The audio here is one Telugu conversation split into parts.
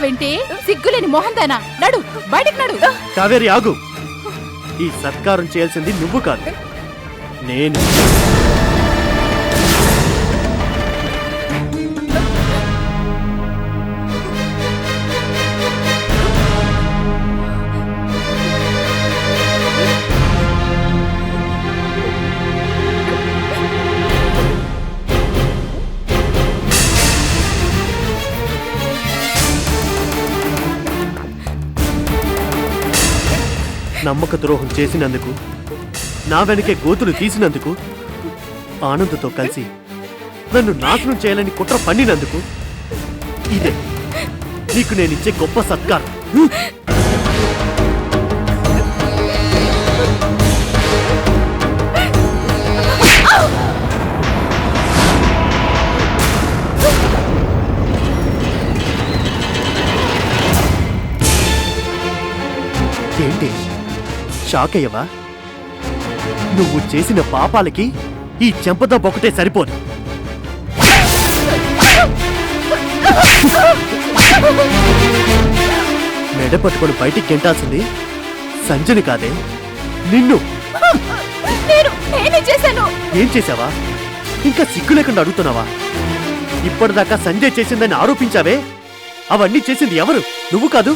చూస్తావేంటి? సిగ్గులేని మోహందానా, నడు బయటికి నడు. కావేరి ఆగు. ఈ సత్కారం చేయాల్సింది నువ్వు కాదు, నేను. నమ్మక ద్రోహం చేసినందుకు, నా వెనకే గోతులు తీసినందుకు, ఆనందతో కలిసి నన్ను నాశనం చేయాలని కుట్ర పన్నినందుకు ఇదే నీకు నేనిచ్చే గొప్ప సత్కారం. ఏంటి షాక్ అయ్యవా? నువ్వు చేసిన పాపాలకి ఈ చెంపదబ్బ ఒకటే సరిపోదు. మెడ పట్టుకొని బయటికి గెంటాల్సింది సంజని కాదే, నిన్ను. ఏం చేశావా? ఇంకా సిగ్గు లేకుండా అడుగుతున్నావా? ఇప్పటిదాకా సంజయ్ చేసిందని ఆరోపించావే, అవన్నీ చేసింది ఎవరు? నువ్వు కాదు.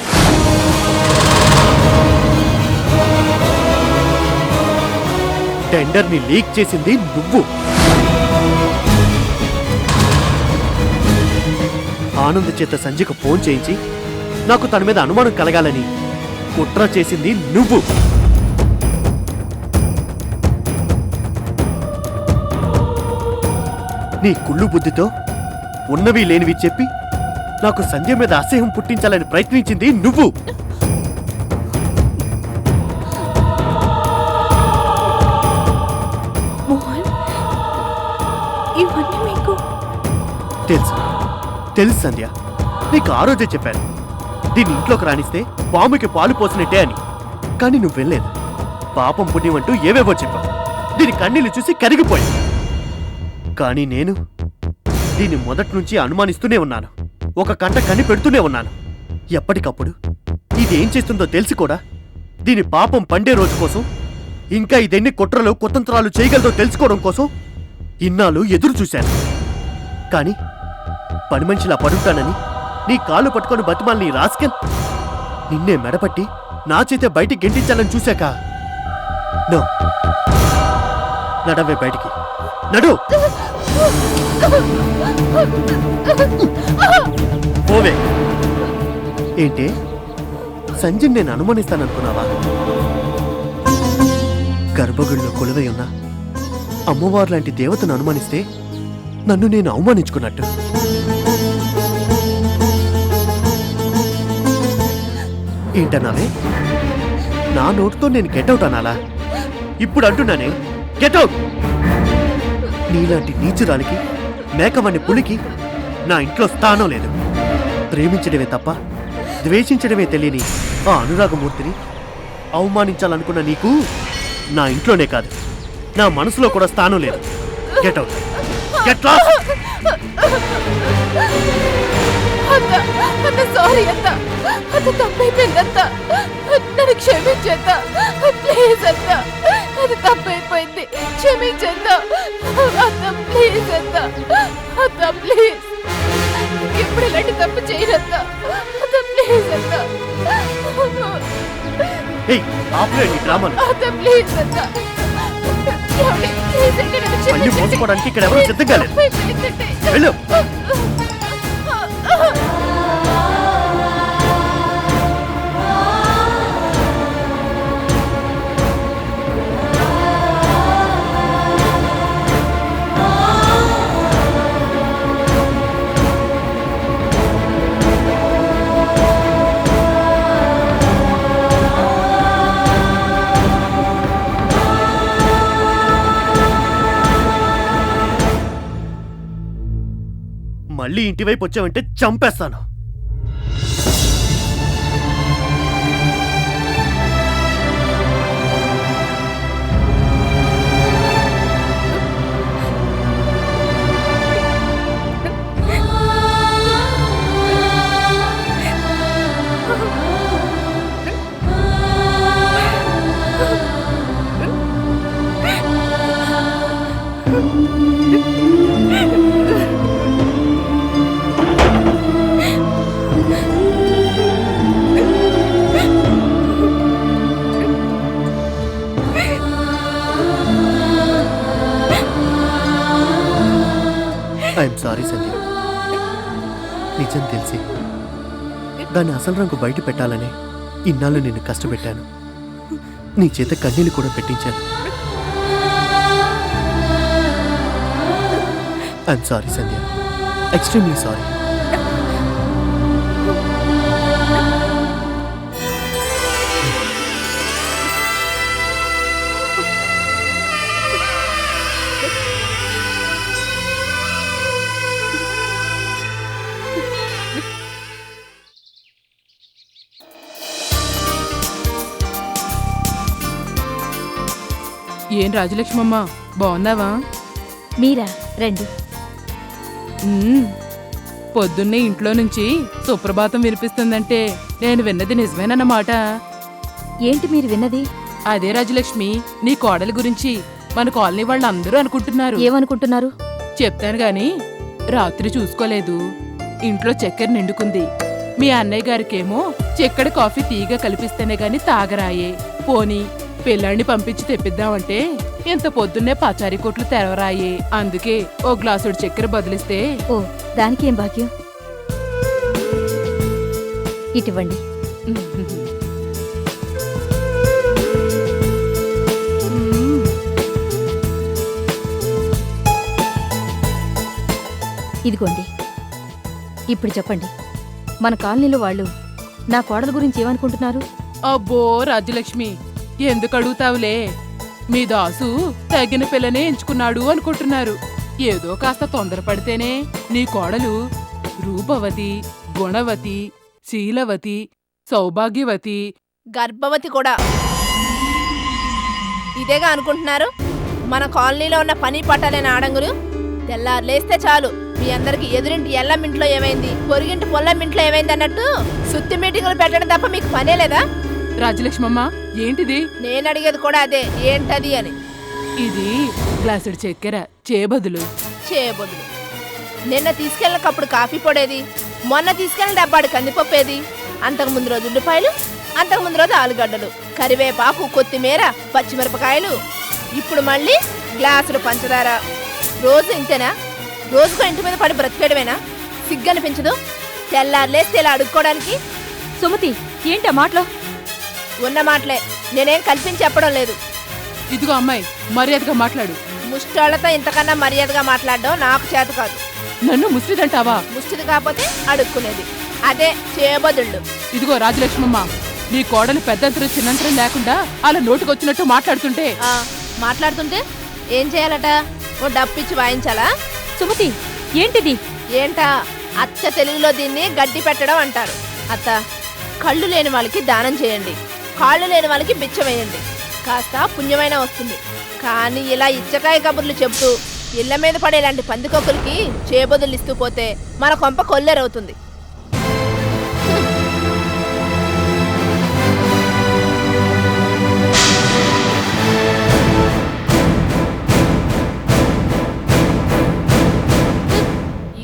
టెండర్ ని లీక్ చేసింది నువ్వు. ఆనంద్ చేత సంజయ్కు ఫోన్ చేయించి నాకు తన మీద అనుమానం కలగాలని కుట్ర చేసింది నువ్వు. నీ కుళ్ళు బుద్ధితో ఉన్నవి లేనివి చెప్పి నాకు సంజయ్ మీద అసహ్యం పుట్టించాలని ప్రయత్నించింది నువ్వు. తెలుసు సంధ్య, నీకు ఆ రోజే చెప్పాను దీన్ని ఇంట్లోకి రాణిస్తే పాముకి పాలు పోసినట్టే అని. కానీ నువ్వు వెళ్ళలేదు. పాపం పుణ్యం అంటూ ఏవేవో చెప్పావు. దీని కన్నీళ్లు చూసి కరిగిపోయా. కానీ నేను దీన్ని మొదటి నుంచి అనుమానిస్తూనే ఉన్నాను. ఒక కంట కన్ని పెడుతూనే ఉన్నాను. ఎప్పటికప్పుడు ఇది ఏం చేస్తుందో తెలిసి కూడా దీని పాపం పండే రోజు కోసం, ఇంకా ఇదెన్ని కుట్రలు కుతంత్రాలు చేయగలదో తెలుసుకోవడం కోసం ఇన్నాళ్ళు ఎదురు చూశాను. కానీ పని మనిషిలా పడుంటానని నీ కాళ్ళు పట్టుకొని బతిమాలని రాస్కెల్ నిన్నే మెడపట్టి నా చేతే బయటికి గెంటించాలని చూశాక, నో, నడవే బయటికి, నడు. పోవే. ఏంటే సంజయ్ నేను అనుమానిస్తాననుకున్నావా? గర్భగుడిలో కొలువై ఉన్న అమ్మవారు లాంటి దేవతను అనుమానిస్తే నన్ను నేను అవమానించుకున్నట్టు. ఏంటన్నావే? నా నోటితో నేను గెట్అవుట్ అనాలా? ఇప్పుడు అంటున్నానే, గెట్అవుట్. నీలాంటి నీచురాలికి, మేకవని పులికి నా ఇంట్లో స్థానం లేదు. ప్రేమించడమే తప్ప ద్వేషించడమే తెలియని ఆ అనురాగమూర్తిని అవమానించాలనుకున్న నీకు నా ఇంట్లోనే కాదు, నా మనసులో కూడా స్థానం లేదు. గెట్అవుట్. Get lost. సారీ అత్త, అది తప్పైపోయింది. నన్ను క్షమించద్ద ప్లీజ్ అత్త, అది తప్పైపోయింది, క్షమించద్ద అత్త ప్లీజ్ అత్త ప్లీజ్, ఎప్పుడు ఇలాంటి తప్పు చేయరత్త అత్త ప్లీజ్ అత్త. అత్త ప్లీజ్ అత్త, మోసపోవడానికి ఇక్కడ ఎవరు సిద్ధంగా లేదు. వెళ్ళు. మళ్ళీ ఇంటివైపు వచ్చావంటే చంపేస్తాను. ఐఎమ్ సారీ సంధ్య. నిజం తెలిసి దాని అసలు రంగు బయట పెట్టాలని ఇన్నాళ్ళు నిన్ను కష్టపెట్టాను. నీ చేత కన్నీళ్ళు కూడా పెట్టించాను. I'm sorry Sandhya, extremely sorry. ఏం రాజలక్ష్మమ్మ, బాగున్నావా? మీరా రండి. పొద్దున్నే ఇంట్లో నుంచి సుప్రభాతం వినిపిస్తుందంటే నేను విన్నది నిజమేనన్నమాట. ఏంటి మీరు విన్నది? అదే రాజలక్ష్మి, నీ కోడలి గురించి మన కాలనీ వాళ్ళందరూ అనుకుంటున్నారు. ఏమనుకుంటున్నారు? చెప్తాను గాని, రాత్రి చూసుకోలేదు, ఇంట్లో చక్కెర నిండుకుంది. మీ అన్నయ్య గారికేమో చక్కెర కాఫీ తీగ కల్పిస్తేనే గాని తాగరాయే. పోనీ పిల్లాడిని పంపించి తెప్పిద్దామంటే ఇంత పొద్దున్నే పచారీ కొట్లు తెరవరాయే. అందుకే ఓ గ్లాసుడు చక్కెర బదిలిస్తే. ఓ, దానికి ఏం భాగ్యం. ఇటువంటి ఇదిగోండి. ఇప్పుడు చెప్పండి, మన కాలనీలో వాళ్ళు నా కోడల గురించి ఏమనుకుంటున్నారు? అబ్బో రాజ్యలక్ష్మి, ఎందుకు అడుగుతావులే? మీ దాసు తగిన పిల్లనే ఎంచుకున్నాడు అనుకుంటున్నారు. ఏదో కాస్త తొందరపడితేనే నీ కోడలు రూపవతి, గుణవతి, శీలవతి, సౌభాగ్యవతి, గర్భవతి కూడా ఇదేగా అనుకుంటున్నారు. మన కాలనీలో ఉన్న పని పట్టాలేని ఆడంగులు తెల్లారులేస్తే చాలు మీ అందరికి ఎదురింటి ఎల్లమింట్లో ఏమైంది, పొరిగింటి పొల్లమింట్లో ఏమైంది అన్నట్టు సుత్తి మీటింగులు పెట్టడం తప్ప మీకు పనే లేదా? రాజలక్ష్మమ్మ, ఏంటిది? నేను అడిగేది కూడా అదే, ఏంటది అని. ఇది గ్లాసుడు చక్కెర చేబదులు. చేయబోదులు. నిన్న తీసుకెళ్ళిన కప్పుడు కాఫీ పొడేది, మొన్న తీసుకెళ్ళిన డబ్బాడు కందిపప్పేది, అంతకుముందు రోజు ఉల్లిపాయలు, అంతకుముందు రోజు ఆలుగడ్డలు, కరివేపాకు, కొత్తిమీర, పచ్చిమిరపకాయలు, ఇప్పుడు మళ్ళీ గ్లాసులు పంచదార. రోజు ఇంతేనా? రోజుకో ఇంటి మీద పడి బ్రతికేయడమేనా? సిగ్గనిపించదు? తెల్లారులేస్తే ఇలా అడుక్కోవడానికి. సుమతి, ఏంటి ఆ మాటలో? ఉన్న మాటలే, నేనేం కల్పించి చెప్పడం లేదు. ఇదిగో అమ్మాయి, మర్యాదగా మాట్లాడు. ముష్టాళ్లతో ఇంతకన్నా మర్యాదగా మాట్లాడడం నాకు చేత కాదు. నన్ను ముస్లిదంటావా? ముష్టిది కాకపోతే అడుక్కునేది, అదే చేయబదుళ్ళు. ఇదిగో రాజలక్ష్మమ్మ, నీ కోడలు పెద్దంతరం చిన్నంతరం లేకుండా అలా నోటుకొచ్చినట్టు మాట్లాడుతుంటే. మాట్లాడుతుంటే ఏం చేయాలట? ఓ డప్పిచ్చి వాయించాలా? సుమతి, ఏంటిది? ఏంటా? అచ్చ తెలుగులో దీన్ని గడ్డి పెట్టడం అంటారు. అత్త, కళ్ళు లేని వాళ్ళకి దానం చేయండి, కాళ్ళు లేని వాళ్ళకి బిచ్చం వేయండి, కాస్త పుణ్యమైన వస్తుంది. కానీ ఇలా ఇచ్చకాయ కబుర్లు చెప్తూ ఇళ్ల మీద పడేలాంటి పందికొక్కులకి చేబదులు ఇస్తూ పోతే మన కొంప కొల్లేరవుతుంది.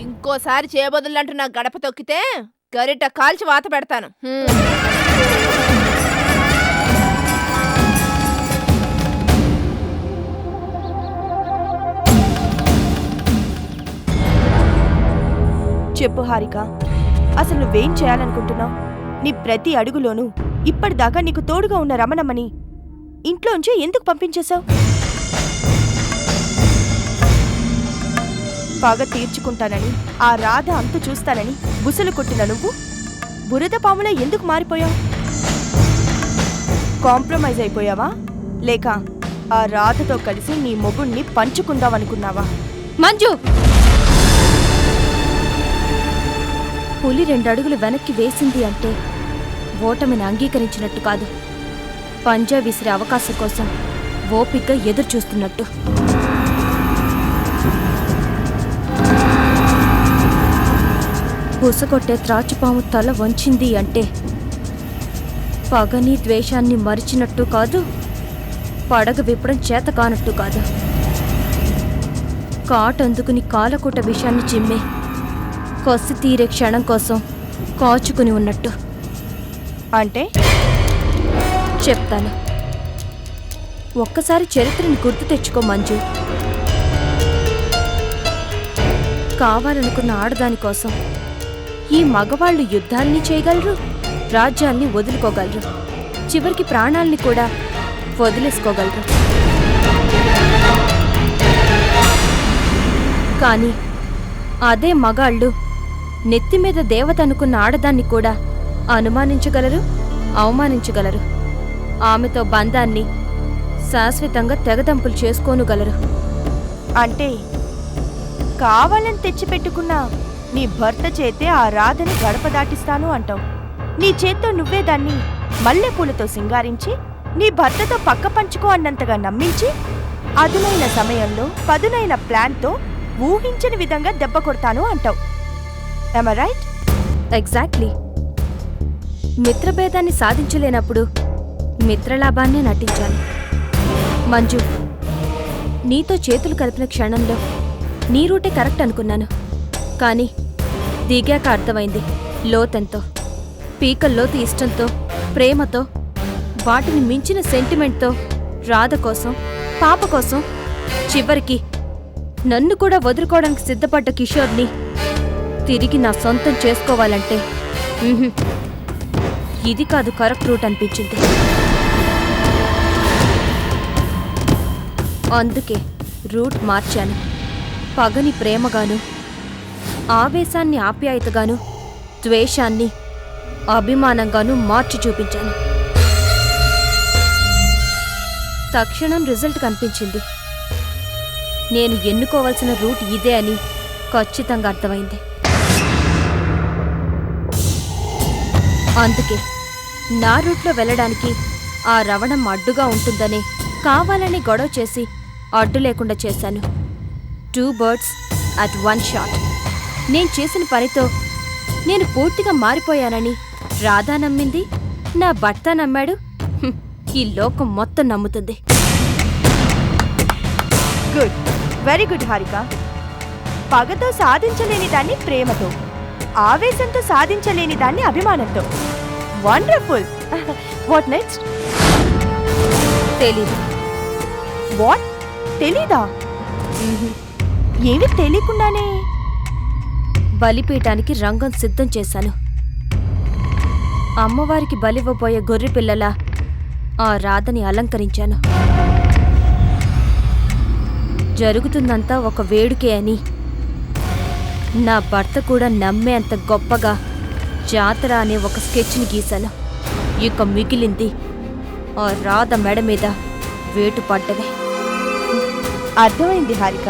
ఇంకోసారి చేయబదులంటూ నా గడప తొక్కితే గరిట కాల్చి వాత పెడతాను. చెప్పు హారిక, అసలు నువ్వేం చేయాలనుకుంటున్నావు? నీ ప్రతి అడుగులోనూ ఇప్పటిదాకా నీకు తోడుగా ఉన్న రమణమ్మని ఇంట్లోంచి ఎందుకు పంపించేశావు? పగ తీర్చుకుంటానని, ఆ రాధ అంతు చూస్తానని బుసలు కొట్టిన నువ్వు బురద పాములా ఎందుకు మారిపోయావు? కాంప్రమైజ్ అయిపోయావా? లేక ఆ రాధతో కలిసి నీ మొగుణ్ణి పంచుకుందామనుకున్నావా? మంజు, పులి 2 అడుగులు వెనక్కి వేసింది అంటే ఓటమిని అంగీకరించినట్టు కాదు, పంజా విసిరే అవకాశం కోసం ఓపిగ్గా ఎదురు చూస్తున్నట్టు. బుసకొట్టే త్రాచుపాము తల వంచింది అంటే పగని ద్వేషాన్ని మరిచినట్టు కాదు, పడగ విప్పడం చేత కానట్టు కాదు, కాటందుకుని కాలకూట విషయాన్ని చిమ్మే కసి తీరే క్షణం కోసం కాచుకుని ఉన్నట్టు. అంటే చెప్తాను, ఒక్కసారి చరిత్రని గుర్తు తెచ్చుకో మంజు. కావాలనుకున్న ఆడదాని కోసం ఈ మగవాళ్ళు యుద్ధాల్ని చేయగలరు, రాజ్యాల్ని వదులుకోగలరు, చివరికి ప్రాణాల్ని కూడా వదిలేసుకోగలరు. కానీ అదే మగాళ్ళు నెత్తిమీద దేవత అనుకున్న ఆడదాన్ని కూడా అనుమానించగలరు, అవమానించగలరు. ఆమెతో బంధాన్ని శాశ్వతంగా తెగదంపులు చేసుకోనుగలరు. అంటే కావాలని తెచ్చిపెట్టుకున్న నీ భర్త చేతే ఆ రాధని గడప దాటిస్తాను అంటావు. నీ చేత్తో నువ్వే దాన్ని మల్లెపూలతో సింగారించి నీ భర్తతో పక్క పంచుకో అన్నంతగా నమ్మించి అదునైన సమయంలో పదునైన ప్లాన్తో ఊహించని విధంగా దెబ్బ కొడతాను అంటావు. Am I right? ఎగ్జాక్ట్లీ. మిత్రభేదాన్ని సాధించలేనప్పుడు మిత్రలాభాన్నే నటించాలి. మంజు, నీతో చేతులు కలిపిన క్షణంలో నీ రూటే కరెక్ట్ అనుకున్నాను. కానీ దిగాక అర్థమైంది లోతెంతో. పీకల్లోతు ఇష్టంతో, ప్రేమతో, వాటిని మించిన సెంటిమెంట్తో రాధ కోసం, పాప కోసం, చివరికి నన్ను కూడా వదులుకోవడానికి సిద్ధపడ్డ కిషోర్ని తిరిగి నా సొంతం చేసుకోవాలంటే ఇది కాదు కరెక్ట్ రూట్ అనిపించింది. అందుకే రూట్ మార్చాను. పగని ప్రేమగాను, ఆవేశాన్ని ఆప్యాయతగాను, ద్వేషాన్ని అభిమానంగాను మార్చి చూపించాను. తక్షణం రిజల్ట్ కనిపించింది. నేను ఎన్నుకోవాల్సిన రూట్ ఇదే అని ఖచ్చితంగా అర్థమైంది. అందుకే నా రూట్లో వెళ్ళడానికి ఆ రవణం అడ్డుగా ఉంటుందనే కావాలని గొడవ చేసి అడ్డు లేకుండా చేశాను. 2 birds at 1 shot. నేను చేసిన పనితో నేను పూర్తిగా మారిపోయానని రాధా నమ్మింది, నా భర్త నమ్మాడు. ఈ లోకం మొత్తం నమ్ముతుంది. Good, very good Harika. పగతో సాధించలేని దాన్ని ప్రేమతో, ఆవేశంతో సాధించలేని దాన్ని అభిమానంతో. వండర్ఫుల్. What next? తెలీదు. వాట్? తెలీదా? ఏమి తెలియకుండానే బలిపీఠానికి రంగం సిద్ధం చేశాను. అమ్మవారికి బలివ్వబోయే గొర్రె పిల్లలా ఆ రాధని అలంకరించాను. జరుగుతుందంతా ఒక వేడుకే అని నా భర్త కూడా నమ్మేంత గొప్పగా జాతర అనే ఒక స్కెచ్ని గీశాను. ఇక మిగిలింది ఆ రాధ మెడ మీద వేటు పడ్డమే. అర్థమైంది హారిక.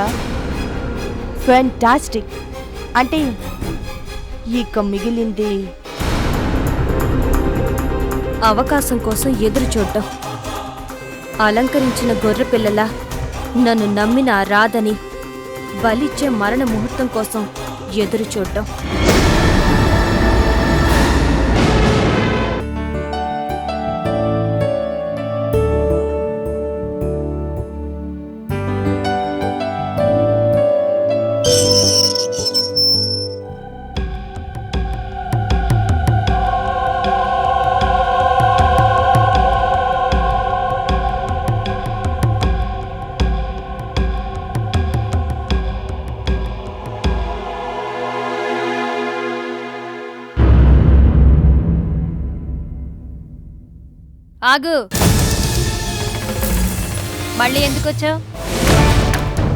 ఫెంటాస్టిక్. అంటే ఇక మిగిలింది అవకాశం కోసం ఎదురు చూడ్డం. అలంకరించిన గొర్రె పిల్లలా నన్ను నమ్మిన ఆ రాధని బలిచ్చే మరణ ముహూర్తం కోసం ఎదురు చూడ్డం. ఆగు, మళ్ళీ ఎందుకొచ్చావు?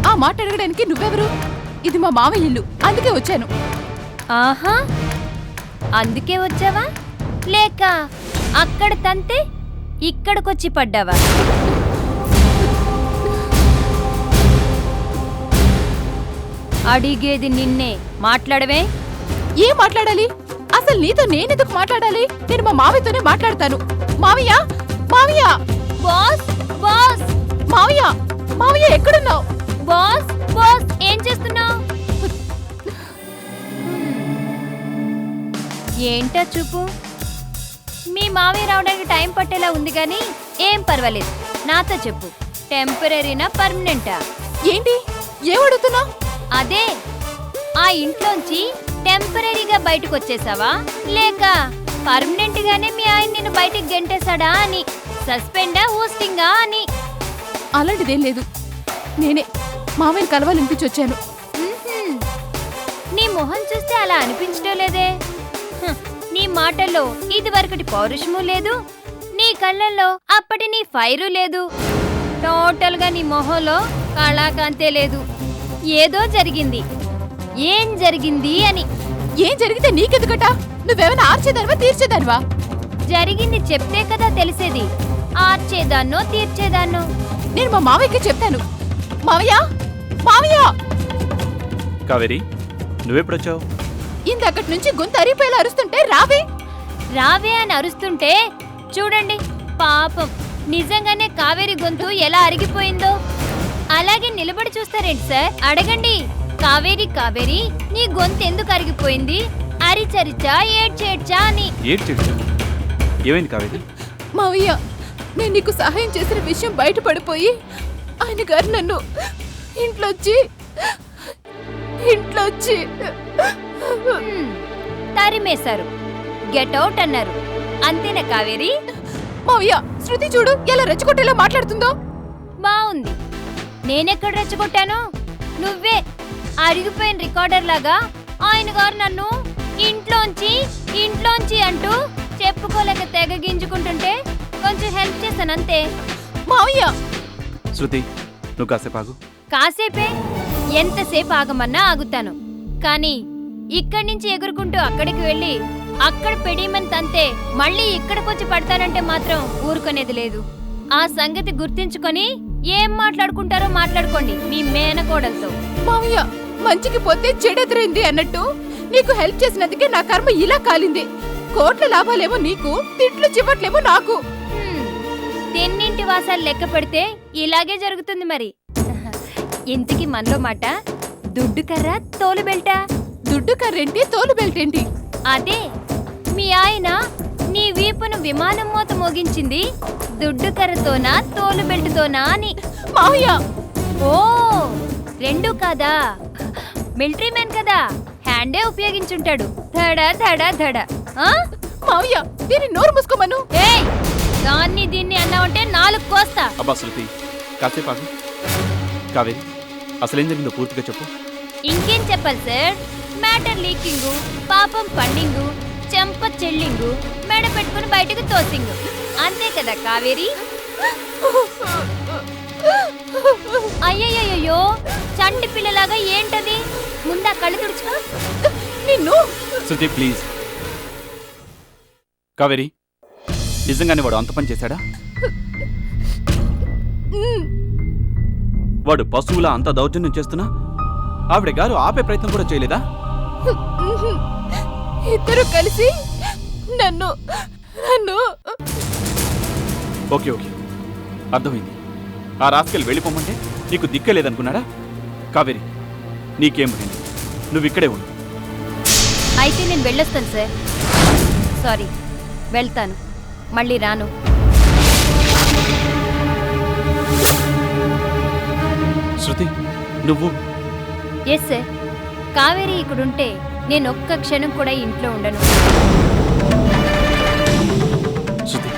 ఆ మాట అడగడానికి నువ్వెవరు? ఇది మా మామయ్య ఇల్లు, అందుకే వచ్చాను. ఆహా, అందుకే వచ్చావా? లేక అక్కడ తంతే ఇక్కడికొచ్చి పడ్డావా? అడిగేది నిన్నే, మాట్లాడవే. ఏం మాట్లాడాలి? అసలు నీతో నేనెందుకు మాట్లాడాలి? నేను మా మామయ్యతోనే మాట్లాడతాను. మామయ్య, మామయ్య! Boss, boss! మామయ్య, మామయ్య ఎక్కడున్నావు? బాస్, బాస్, ఏం చేస్తున్నావు? ఏంటా చూపు? మీ మామయ్య రావడానికి టైం పట్టేలా ఉంది గాని ఏం పర్వాలేదు. నాతో చెప్పు, టెంపరీనా పర్మనెంటా? ఏంటి ఏమడుగుతున్నా? అదే, ఆ ఇంట్లోంచి టెంపరీగా బయటకు వచ్చేసావా లేక పర్మనెంట్ గానే మీ ఆయన నిన్ను బయటికి గెంటేశాడా అని, సస్పెండా హోస్టింగా అని. అలాంటిదేం లేదు, నేనే మామయ్యని కలవాలనిపించి వచ్చాను. మొహం చూస్తే అలా అనిపించడం లేదే. నీ మాటల్లో ఇదివరకటి పౌరుషము లేదు, నీ కళ్ళల్లో అప్పటి నీ ఫైరు లేదు. టోటల్ గా నీ మొహంలో కళాకాంతే లేదు. ఏదో జరిగింది. ఏం జరిగింది అని. ఏం జరిగితే నీకెందుకట? నువ్వేమైనా ఆర్చేదానివా తీర్చేదానివా? జరిగింది చెప్తే కదా తెలిసేది. ఆర్చేదాన్నో తీర్చేదాన్నో. నేను మా మావయ్యకి చెప్తాను. మావయ్య, మావయ్య! కావేరి, నువ్వెప్పుడొచ్చావు? ఇందక్కడి నుంచి గొంతు అరిపోయేలా అరుస్తుంటే రావే. రావే అని అరుస్తుంటే చూడండి, పాపం నిజంగానే కావేరి గొంతు ఎలా అరిగిపోయిందో. అలాగే నిలబడి చూస్తారేంటి సార్? అడగండి, కావేరి కావేరి నీ గొంతు ఎందుకు అరిగిపోయింది? అరిచరిచా ఏడ్చేడ్చా అని. ఏమైంది కావేరి? మావయ్య, నేను నీకు సహాయం చేసిన విషయం బయటపడిపోయి ఆయన గారు నన్ను ఇంట్లోచ్చి తరిమేశారు. గెట్ అవుట్ అన్నారు. అంతేనా కావేరి? మావయ్య, శృతి చూడు ఎలా రెచ్చగొట్టేలా మాట్లాడుతుందో. బాగుంది. నేనెక్కడ రెచ్చగొట్టాను? నువ్వే అరిగిపోయిన రికార్డర్ లాగా ఆయన గారు నన్ను ఇంట్లోంచి అంటూ చెప్పుకోలేక తెగ గింజుకుంటుంటే కొంచెం హెల్ప్ చేశానంతే. మావయ్య! శృతి, నువ్వు కాసేపు ఆగు. కాసేపే? ఎంతసేపు ఆగమన్నా ఆగుతాను. కానీ ఇక్కడి నుంచి ఎగురుకుంటూ అక్కడికి వెళ్ళి అక్కడ పెడీమని తంతే మళ్ళీ ఇక్కడికొచ్చి పడతానంటే మాత్రం ఊరుకునేది లేదు. ఆ సంగతి గుర్తించుకొని ఏం మాట్లాడుకుంటారో మాట్లాడుకోండి మీ మేనకోడలతో. మావయ్య, మంచికి పోతే చెడెదురైంది అన్నట్టు నీకు హెల్ప్ చేసినందుకే నా కర్మ ఇలా కాలింది. కోట్ల లాభాలేమో నీకు, తిట్లు చివట్లేమో నాకు. తెన్నింటి వాసాలు లెక్క పెడితే ఇలాగే జరుగుతుంది మరి. ఇంతకి మనలో మాట దుడ్డు కర్ర తోలు బెల్టా? దుడ్డు కర్రేంటి, తోలు బెల్టేంటి? అదే మీ ఆయన నీ వీపును విమానం మోత మోగించింది దుడ్డు కర్రతోనా తోలు బెల్టుతోనా అని. మావయ్య! ఓ, రెండూ కాదా? మిలిటరీ మ్యాన్ కదా, హ్యాండే ఉపయోగించుంటాడు. ధడా ధడా ధడా. మావయ్య, దీన్ని నోరు మూసుకోమను. ఏయ్, దాన్ని దీన్ని అన్నావంటే నాలుగు కోస్తా. అబ్బా శృతి, కాసేపు ఆగు. కావేరి, అసలేం జరిగిందో పూర్తిగా చెప్పు. ఇంకేం చెప్పాలి సార్? మ్యాటర్ లీకింగు, పాపం పండింగు, చెంప చెల్లింగు, మెడ పెట్టుకుని బయటకు తోసింగు. అంతే కదా కావేరి? అయ్యయ్యో, చంటి పిల్లలాగా ఏంటది? ముందా కళ్ళు తుడుచుకో. నిన్ను. శృతి ప్లీజ్. కావేరి, నిజంగానే వాడు అంత పని చేశాడా? వాడు పశువులా అంత దౌర్జన్యం చేస్తున్నా ఆవిడ గారు ఆపే ప్రయత్నం కూడా చేయలేదా? ఇద్దరు కలిసి నన్ను ఓకే ఓకే, అర్థమైంది. ఆ రాస్కెల్ వెళ్ళిపోమంటే నీకు దిక్కే లేదనుకున్నాడా? కావేరి, నీకేం భయం, నువ్వు ఇక్కడే ఉండు. అయితే నేను వెళ్ళొస్తాను సార్. సారీ, వెళ్తాను, మళ్ళీ రాను. శృతి, నువ్వు? Yes sir. కావేరి ఇక్కడుంటే నేను ఒక్క క్షణం కూడా ఇంట్లో ఉండను. శృతి,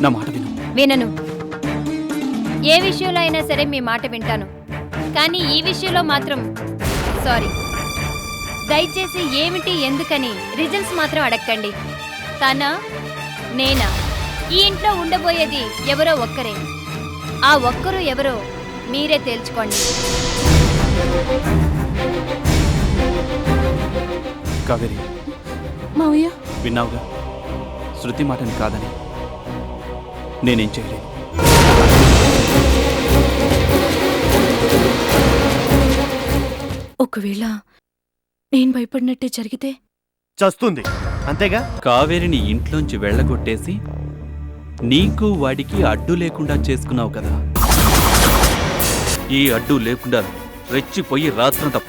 నా మాట విను. వినను. ఏ విషయంలో అయినా సరే మీ మాట వింటాను, కానీ ఈ విషయంలో మాత్రం సారీ. దయచేసి ఏమిటి ఎందుకని రిజల్ట్స్ మాత్రం అడగండి. తనా నేనా? ఈ ఇంట్లో ఉండబోయేది ఎవరో ఒక్కరే. ఆ ఒక్కరు ఎవరో మీరే తేల్చుకోండి. కావేరి, మావయ్య, విన్నావుగా శృతి మాటని కాదని. నేనేం చేయలేను. ఒకవేళ నేను భయపడినట్టే జరిగితే? చస్తుంది, అంతేగా? కావేరిని ఇంట్లోంచి వెళ్ళగొట్టేసి నీకు వాడికి అడ్డు లేకుండా చేసుకున్నావు కదా. ఈ అడ్డు లేకుండా రెచ్చిపోయి రాత్రంతా